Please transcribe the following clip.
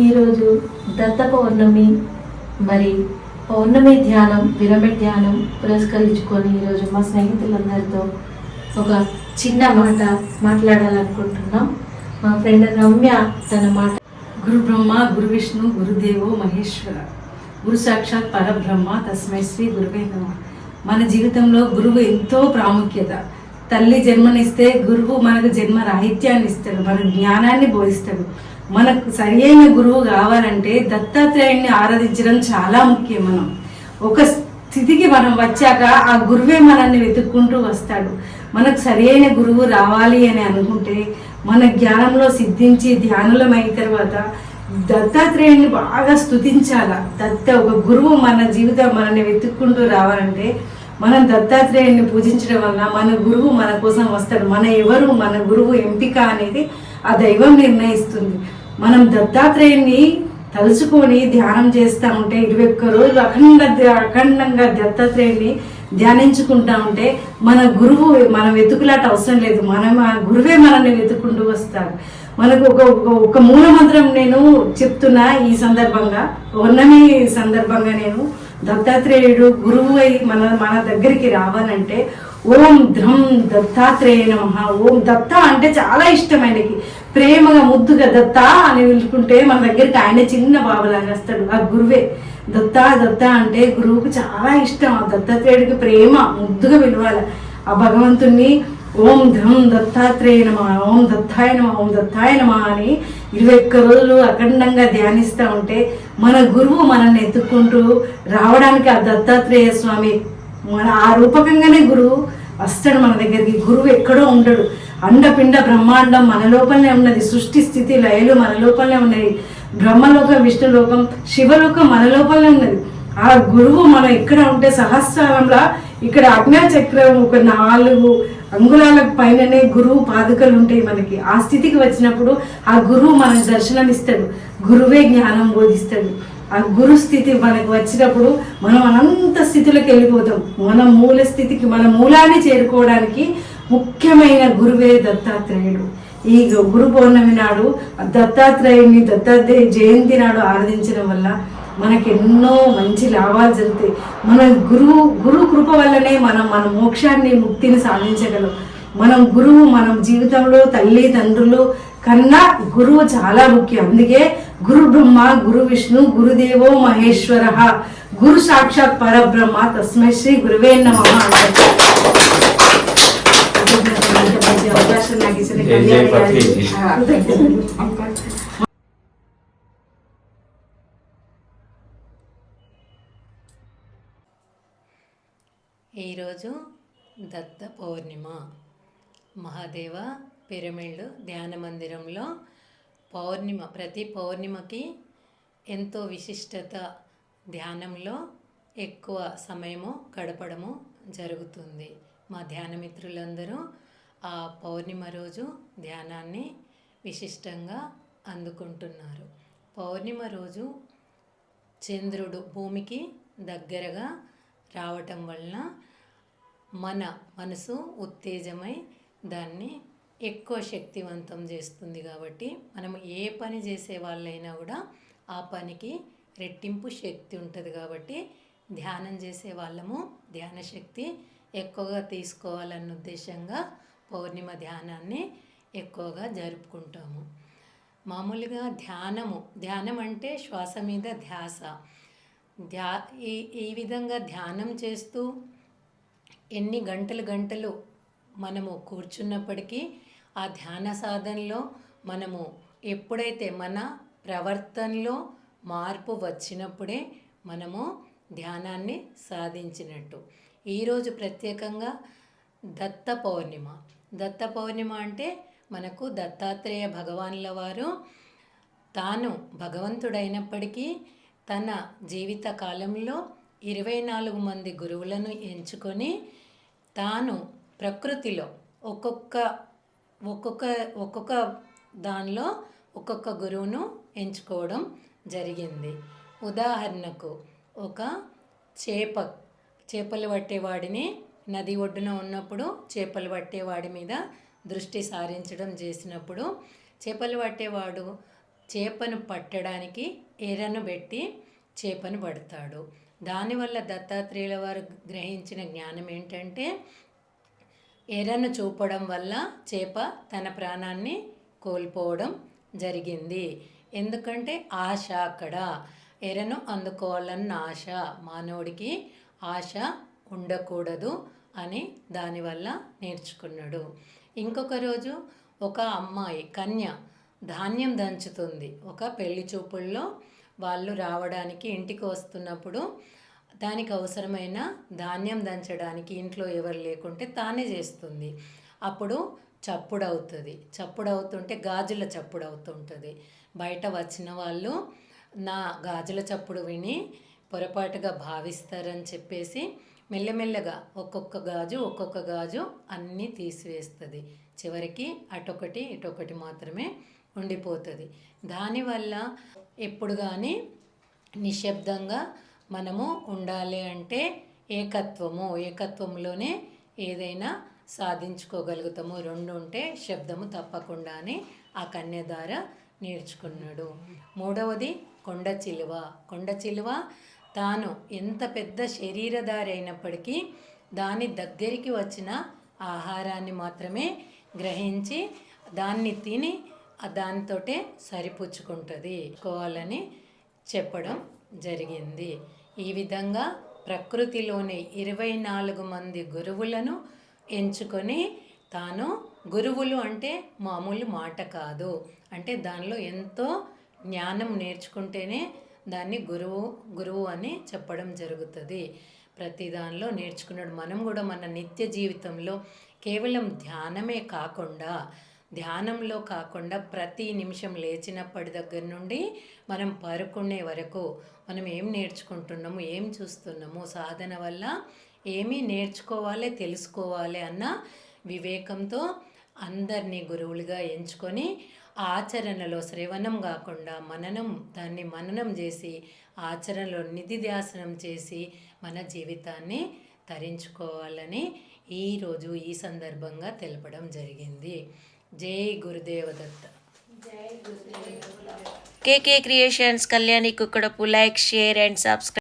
ఈరోజు దత్త పౌర్ణమి. మరి పౌర్ణమి ధ్యానం, పిరమిడ్ ధ్యానం పురస్కరించుకొని ఈరోజు మా స్నేహితులందరితో ఒక చిన్న మాట మాట్లాడాలనుకుంటున్నాం. మా ఫ్రెండ్ రమ్య తన మాట. గురు బ్రహ్మ, గురు విష్ణు, గురుదేవో మహేశ్వర, గురు సాక్షాత్ పరబ్రహ్మ, తస్మై శ్రీ గురువే నమః. మన జీవితంలో గురువు ఎంతో ప్రాముఖ్యత. తల్లి జన్మనిస్తే గురువు మనకు జన్మ రాహిత్యాన్ని ఇస్తాడు, మన జ్ఞానాన్ని బోధిస్తాడు. మనకు సరి అయిన గురువు కావాలంటే దత్తాత్రేయుడిని ఆరాధించడం చాలా ముఖ్యం. మనం ఒక స్థితికి మనం వచ్చాక ఆ గురువే మనల్ని వెతుక్కుంటూ వస్తాడు. మనకు సరి అయిన గురువు రావాలి అని అనుకుంటే మన జ్ఞానంలో సిద్ధించి ధ్యానులం అయిన తర్వాత దత్తాత్రేయుడిని బాగా స్తుతించాల. ఒక గురువు మన జీవితం మనల్ని వెతుక్కుంటూ రావాలంటే మనం దత్తాత్రేయుడిని పూజించడం వల్ల మన గురువు మన కోసం వస్తాడు. మన గురువు ఎంపిక అనేది ఆ దైవం నిర్ణయిస్తుంది. మనం దత్తాత్రేయుడిని తలుచుకొని ధ్యానం చేస్తూ ఉంటే 21 రోజులు అఖండంగా దత్తాత్రేయుడిని ధ్యానించుకుంటా ఉంటే మన గురువు మన వెతుకులాట అవసరం లేదు. ఆ గురువే మనల్ని వెతుక్కుంటూ వస్తాడు. మనకు ఒక మూల మంత్రం నేను చెప్తున్నా. ఈ సందర్భంగా పౌర్ణమి సందర్భంగా నేను దత్తాత్రేయుడు గురువు అయి మన దగ్గరికి రావాలంటే ఓం ధ్రం దత్తాత్రేయ నమః. ఓం దత్త అంటే చాలా ఇష్టం ఆయనకి. ప్రేమగా ముద్దుగా దత్త అని పిలుచుకుంటే మన దగ్గరికి ఆయన చిన్న బాబులాగా వస్తాడు. ఆ గురువే దత్త అంటే గురువుకు చాలా ఇష్టం. ఆ దత్తాత్రేయుడికి ప్రేమ ముద్దుగా పిలవాలి. ఆ భగవంతుణ్ణి ఓం ధ్రం దత్తాత్రేయ నమః, ఓం దత్తాయ నమః, ఓం దత్తాయ నమః అని 21 రోజులు అఖండంగా ధ్యానిస్తూ ఉంటే మన గురువు మనల్ని ఎత్తుక్కుంటూ రావడానికి ఆ దత్తాత్రేయ స్వామి ఆ రూపకంగానే గురువు వస్తాడు మన దగ్గరికి. గురువు ఎక్కడో ఉండడు. అండపిండ బ్రహ్మాండం మన లోపలనే ఉన్నది. సృష్టి స్థితి లయలు మన లోపలనే ఉన్నది. బ్రహ్మలోకం, విష్ణులోకం, శివలోకం మన లోపలనే ఉన్నది. ఆ గురువు మనం ఎక్కడ ఉంటే సహస్రాలంలా ఇక్కడ అజ్ఞా చక్రం ఒక 4 అంగుళాల పైననే గురువు పాదుకలు ఉంటాయి మనకి. ఆ స్థితికి వచ్చినప్పుడు ఆ గురువు మనకు దర్శనం ఇస్తాడు. గురువే జ్ఞానం బోధిస్తాడు. ఆ గురు స్థితి మనకు వచ్చినప్పుడు మనం అనంత స్థితిలోకి వెళ్ళిపోతాం. మన మూల స్థితికి, మన మూలాన్ని చేరుకోవడానికి ముఖ్యమైన గురువే దత్తాత్రేయుడు. ఈ గురు పౌర్ణమి నాడు దత్తాత్రేయ జయంతి నాడు ఆరాధించడం వల్ల మనకి ఎన్నో మంచి లాభాలు జరుగుతాయి. మన గురు కృప వల్లనే మన మోక్షాన్ని, ముక్తిని సాధించగలం. మనం జీవితంలో తల్లి తండ్రులు కన్నా గురువు చాలా ముఖ్యం. అందుకే గురు బ్రహ్మ, గురు విష్ణు, గురుదేవో మహేశ్వర, గురు సాక్షాత్ పరబ్రహ్మ, తస్మై శ్రీ గురువే నమః. అవకాశం నాకు ఇచ్చిన ఈరోజు దత్త పౌర్ణిమ. మహాదేవ పిరమిడ్ ధ్యాన మందిరంలో ప్రతి పౌర్ణిమకి ఎంతో విశిష్టత. ధ్యానంలో ఎక్కువ సమయము గడపడము జరుగుతుంది. మా ధ్యాన మిత్రులందరూ ఆ పౌర్ణిమ రోజు ధ్యానాన్ని విశిష్టంగా అందుకుంటున్నారు. పౌర్ణిమ రోజు చంద్రుడు భూమికి దగ్గరగా రావటం వలన మన మనసు ఉత్తేజమై దాన్ని ఎక్కువ శక్తివంతం చేస్తుంది. కాబట్టి మనం ఏ పని చేసే వాళ్ళైనా కూడా ఆ పనికి రెట్టింపు శక్తి ఉంటుంది. కాబట్టి ధ్యానం చేసే వాళ్ళము ధ్యాన శక్తి ఎక్కువగా తీసుకోవాలన్న ఉద్దేశంగా పౌర్ణిమ ధ్యానాన్ని ఎక్కువగా జరుపుకుంటాము. మామూలుగా ధ్యానం అంటే శ్వాస మీద ధ్యాస. ఈ విధంగా ధ్యానం చేస్తూ ఎన్ని గంటలు మనము కూర్చున్నప్పటికీ ఆ ధ్యాన సాధనలో మనము ఎప్పుడైతే మన ప్రవర్తనలో మార్పు వచ్చినప్పుడే మనము ధ్యానాన్ని సాధించినట్టు. ఈరోజు ప్రత్యేకంగా దత్త పౌర్ణిమ అంటే మనకు దత్తాత్రేయ భగవానుల వారు తాను భగవంతుడైనప్పటికీ తన జీవిత కాలంలో 24 మంది గురువులను ఎంచుకొని తాను ప్రకృతిలో ఒక్కొక్క దానిలో ఒక్కొక్క గురువును ఎంచుకోవడం జరిగింది. ఉదాహరణకు ఒక చేపలు పట్టేవాడిని నది ఒడ్డున ఉన్నప్పుడు చేపలు పట్టేవాడి మీద దృష్టి సారించడం చేసినప్పుడు చేపలు పట్టేవాడు చేపను పట్టడానికి ఎరను పెట్టి చేపను పడతాడు. దానివల్ల దత్తాత్రేయుల వారు గ్రహించిన జ్ఞానం ఏంటంటే, ఎరను చూపడం వల్ల చేప తన ప్రాణాన్ని కోల్పోవడం జరిగింది. ఎందుకంటే ఆశ, అక్కడ ఎరను అందుకోవాలన్న ఆశ, మానవుడికి ఆశ ఉండకూడదు అని దానివల్ల నేర్చుకున్నాడు. ఇంకొక రోజు ఒక అమ్మాయి కన్య ధాన్యం దంచుతుంది. ఒక పెళ్లి చూపుల్లో వాళ్ళు రావడానికి ఇంటికి వస్తున్నప్పుడు దానికి అవసరమైన ధాన్యం దంచడానికి ఇంట్లో ఎవరు లేకుంటే తానే చేస్తుంది. అప్పుడు చప్పుడు అవుతుంది. చప్పుడు అవుతుంటే గాజుల చప్పుడు అవుతుంటుంది. బయట వచ్చిన వాళ్ళు నా గాజుల చప్పుడు విని పొరపాటుగా భావిస్తారని చెప్పేసి మెల్లమెల్లగా ఒక్కొక్క గాజు అన్నీ తీసివేస్తుంది. చివరికి అటొకటి ఇటొకటి మాత్రమే ఉండిపోతుంది. దానివల్ల ఎప్పుడు కానీ నిశ్శబ్దంగా మనము ఉండాలి అంటే ఏకత్వంలోనే ఏదైనా సాధించుకోగలుగుతాము. రెండు ఉంటే శబ్దము తప్పకుండా అని ఆ కన్య ద్వారా నేర్చుకున్నాడు. మూడవది కొండ చిలువ తాను ఎంత పెద్ద శరీరధారి అయినప్పటికీ దాని దగ్గరికి వచ్చిన ఆహారాన్ని మాత్రమే గ్రహించి దాన్ని తిని దానితోటే సరిపుచ్చుకుంటుంది కోవాలని చెప్పడం జరిగింది. ఈ విధంగా ప్రకృతిలోని 24 మంది గురువులను ఎంచుకొని తాను గురువులు అంటే మామూలు మాట కాదు, అంటే దానిలో ఎంతో జ్ఞానం నేర్చుకుంటేనే దాన్ని గురువు అని చెప్పడం జరుగుతుంది. ప్రతి దానిలో నేర్చుకున్నాడు. మనం కూడా మన నిత్య జీవితంలో కేవలం ధ్యానంలో కాకుండా ప్రతి నిమిషం లేచినప్పటి దగ్గర నుండి మనం పరుకునే వరకు మనం ఏం నేర్చుకుంటున్నాము, ఏం చూస్తున్నాము, సాధన వల్ల ఏమీ నేర్చుకోవాలి, తెలుసుకోవాలి అన్న వివేకంతో అందరినీ గురువులుగా ఎంచుకొని ఆచరణలో శ్రవణం కాకుండా దాన్ని మననం చేసి ఆచరణలో నిధిధ్యాసనం చేసి మన జీవితాన్ని తరించుకోవాలని ఈరోజు ఈ సందర్భంగా తెలపడం జరిగింది. జై గురుదేవ దత్త. KK Creations Kalyani Kukkadapu. Like, share and subscribe.